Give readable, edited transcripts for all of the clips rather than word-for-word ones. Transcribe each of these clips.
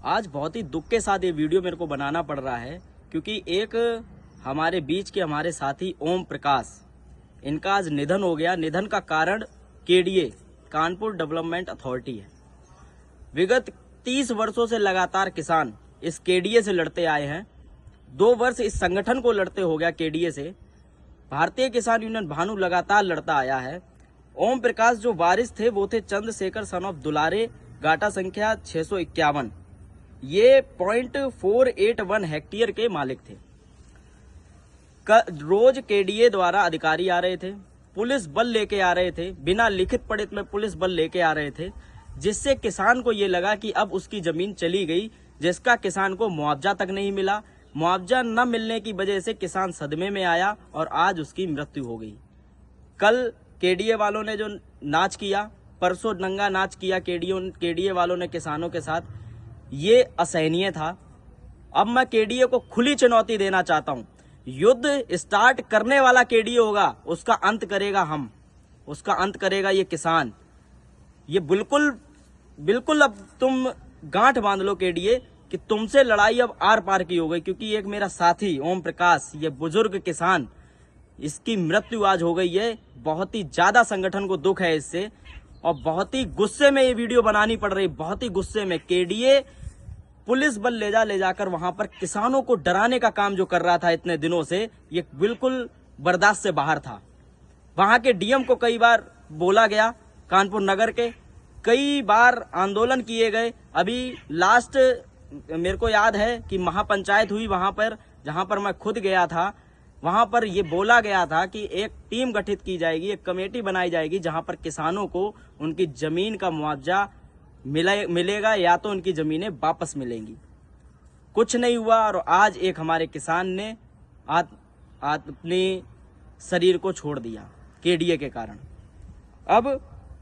आज बहुत ही दुख के साथ ये वीडियो मेरे को बनाना पड़ रहा है, क्योंकि एक हमारे बीच के हमारे साथी ओम प्रकाश, इनका आज निधन हो गया। निधन का कारण केडीए कानपुर डेवलपमेंट अथॉरिटी है। विगत 30 वर्षों से लगातार किसान इस केडीए से लड़ते आए हैं। 2 वर्ष इस संगठन को लड़ते हो गया केडीए से। भारतीय किसान यूनियन भानु लगातार लड़ता आया है। ओम प्रकाश जो वारिस थे वो थे चंद्रशेखर सन ऑफ दुलारे, गाटा संख्या 651। ये 0.481 हेक्टेयर के मालिक थे। रोज केडीए द्वारा अधिकारी आ रहे थे, पुलिस बल लेके आ रहे थे, बिना लिखित पढ़ित में पुलिस बल लेके आ रहे थे, जिससे किसान को ये लगा कि अब उसकी जमीन चली गई, जिसका किसान को मुआवजा तक नहीं मिला। मुआवजा न मिलने की वजह से किसान सदमे में आया और आज उसकी मृत्यु हो गई। कल केडीए वालों ने जो नाच किया, परसों नंगा नाच किया केडीए वालों ने किसानों के साथ, ये असहनीय था। अब मैं केडीए को खुली चुनौती देना चाहता हूं। युद्ध स्टार्ट करने वाला केडीए होगा, उसका अंत करेगा हम, उसका अंत करेगा ये किसान। ये बिल्कुल अब तुम गांठ बांध लो केडीए कि तुमसे लड़ाई अब आर पार की हो गई, क्योंकि एक मेरा साथी ओम प्रकाश, ये बुजुर्ग किसान, इसकी मृत्यु आज हो गई है। बहुत ही ज्यादा संगठन को दुख है इससे, और बहुत ही गुस्से में ये वीडियो बनानी पड़ रही, बहुत ही गुस्से में। केडीए पुलिस बल ले जाकर वहां पर किसानों को डराने का काम जो कर रहा था इतने दिनों से, ये बिल्कुल बर्दाश्त से बाहर था। वहां के डीएम को कई बार बोला गया, कानपुर नगर के कई बार आंदोलन किए गए। अभी लास्ट मेरे को याद है कि महापंचायत हुई वहां पर, जहां पर मैं खुद गया था। वहां पर ये बोला गया था कि एक टीम गठित की जाएगी, एक कमेटी बनाई जाएगी, जहां पर किसानों को उनकी जमीन का मुआवजा मिलेगा या तो उनकी जमीनें वापस मिलेंगी। कुछ नहीं हुआ और आज एक हमारे किसान ने अपने शरीर को छोड़ दिया केडीए के कारण। अब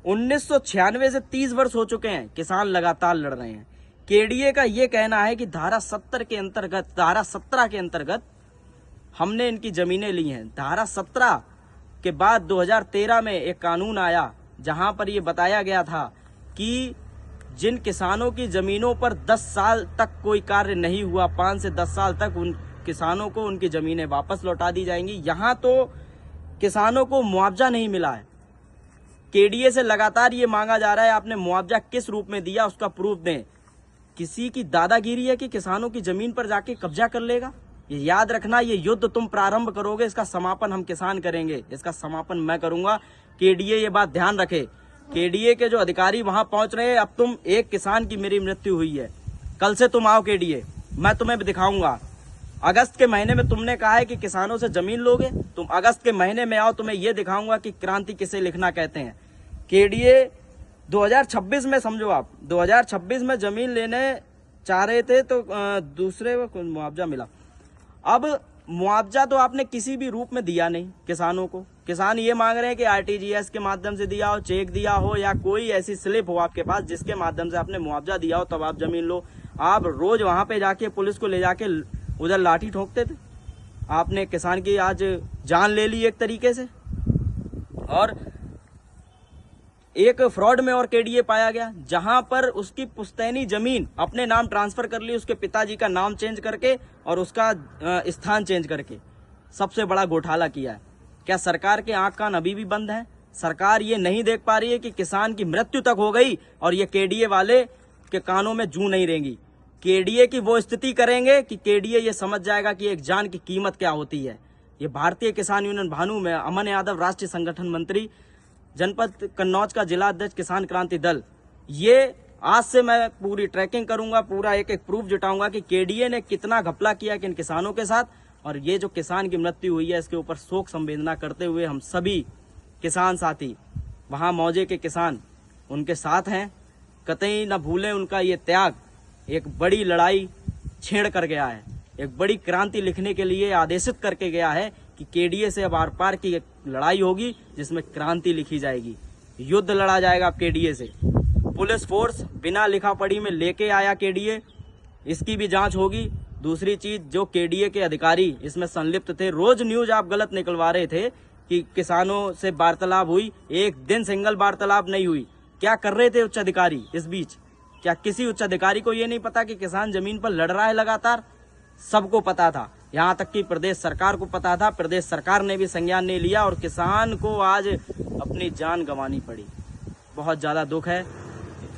1996 से 30 वर्ष हो चुके हैं, किसान लगातार लड़ रहे हैं। केडीए का ये कहना है कि धारा 17 के अंतर्गत हमने इनकी जमीनें ली हैं। धारा 17 के बाद 2013 में एक कानून आया, जहां पर यह बताया गया था कि जिन किसानों की जमीनों पर 10 साल तक कोई कार्य नहीं हुआ, 5 से 10 साल तक उन किसानों को उनकी जमीनें वापस लौटा दी जाएंगी। यहां तो किसानों को मुआवजा नहीं मिला है। केडीए से लगातार ये मांगा जा रहा है, आपने मुआवजा किस रूप में दिया, उसका प्रूफ दें। किसी की दादागिरी है कि किसानों की जमीन पर जाके कब्जा कर लेगा। ये याद रखना, ये युद्ध तुम प्रारंभ करोगे, इसका समापन हम किसान करेंगे, इसका समापन मैं करूंगा। केडीए ये बात ध्यान रखे। केडीए के जो अधिकारी वहां पहुंच रहे हैं, अब तुम एक किसान की मेरी मृत्यु हुई है, कल से तुम आओ केडीए, मैं तुम्हें दिखाऊंगा। अगस्त के महीने में तुमने कहा है कि किसानों से जमीन लोगे, तुम अगस्त के महीने में आओ, तुम्हें यह दिखाऊंगा कि क्रांति किसे लिखना कहते हैं। केडीए 2026 में, समझो आप 2026 में जमीन लेने चाह रहे थे तो दूसरे को मुआवजा मिला। अब मुआवजा तो आपने किसी भी रूप में दिया नहीं किसानों को। किसान ये मांग रहे हैं कि आरटीजीएस के माध्यम से दिया हो, चेक दिया हो, या कोई ऐसी स्लिप हो आपके पास जिसके माध्यम से आपने मुआवजा दिया हो, तब आप जमीन लो। आप रोज वहां पे जाके पुलिस को ले जाके उधर लाठी ठोकते थे। आपने किसान की आज जान ले ली एक तरीके से। और एक फ्रॉड में और केडीए पाया गया, जहां पर उसकी पुश्तैनी जमीन अपने नाम ट्रांसफर कर ली, उसके पिताजी का नाम चेंज करके और उसका स्थान चेंज करके। सबसे बड़ा घोटाला किया है। क्या सरकार के आंख कान अभी भी बंद है? सरकार ये नहीं देख पा रही है कि किसान की मृत्यु तक हो गई और ये केडीए वाले के कानों में जूं नहीं रहेंगी। केडीए की वो स्थिति करेंगे कि केडीए ये समझ जाएगा कि एक जान की कीमत क्या होती है। ये भारतीय किसान यूनियन भानु में अमन यादव, राष्ट्रीय संगठन मंत्री, जनपद कन्नौज का जिला अध्यक्ष, किसान क्रांति दल। ये आज से मैं पूरी ट्रैकिंग करूंगा, पूरा एक एक प्रूफ जुटाऊंगा कि केडीए ने कितना घपला किया किन किसानों के साथ। और ये जो किसान की मृत्यु हुई है, इसके ऊपर शोक संवेदना करते हुए हम सभी किसान साथी, वहां मौजे के किसान उनके साथ हैं। कतई न भूलें उनका ये त्याग। एक बड़ी लड़ाई छेड़ कर गया है, एक बड़ी क्रांति लिखने के लिए आदेशित करके गया है कि केडीए से अब आर पार की एक लड़ाई होगी, जिसमें क्रांति लिखी जाएगी। युद्ध लड़ा जाएगा केडीए से। पुलिस फोर्स बिना लिखा पढ़ी में लेके आया केडीए, इसकी भी जांच होगी। दूसरी चीज, जो केडीए के अधिकारी इसमें संलिप्त थे, रोज न्यूज आप गलत निकलवा रहे थे कि किसानों से वार्तालाप हुई, एक दिन सिंगल वार्तालाप नहीं हुई। क्या कर रहे थे उच्च अधिकारी इस बीच? क्या किसी उच्च अधिकारी को ये नहीं पता कि किसान जमीन पर लड़ रहा है लगातार? सबको पता था, यहाँ तक कि प्रदेश सरकार को पता था। प्रदेश सरकार ने भी संज्ञान नहीं लिया और किसान को आज अपनी जान गंवानी पड़ी। बहुत ज़्यादा दुख है।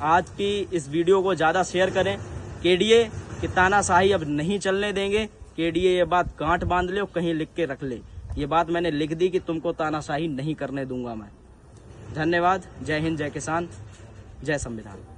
आज की इस वीडियो को ज़्यादा शेयर करें। केडीए की तानाशाही अब नहीं चलने देंगे। केडीए ये बात गांठ बांध ले और कहीं लिख के रख ले। ये बात मैंने लिख दी कि तुमको तानाशाही नहीं करने दूंगा मैं। धन्यवाद। जय हिंद, जय किसान, जय संविधान।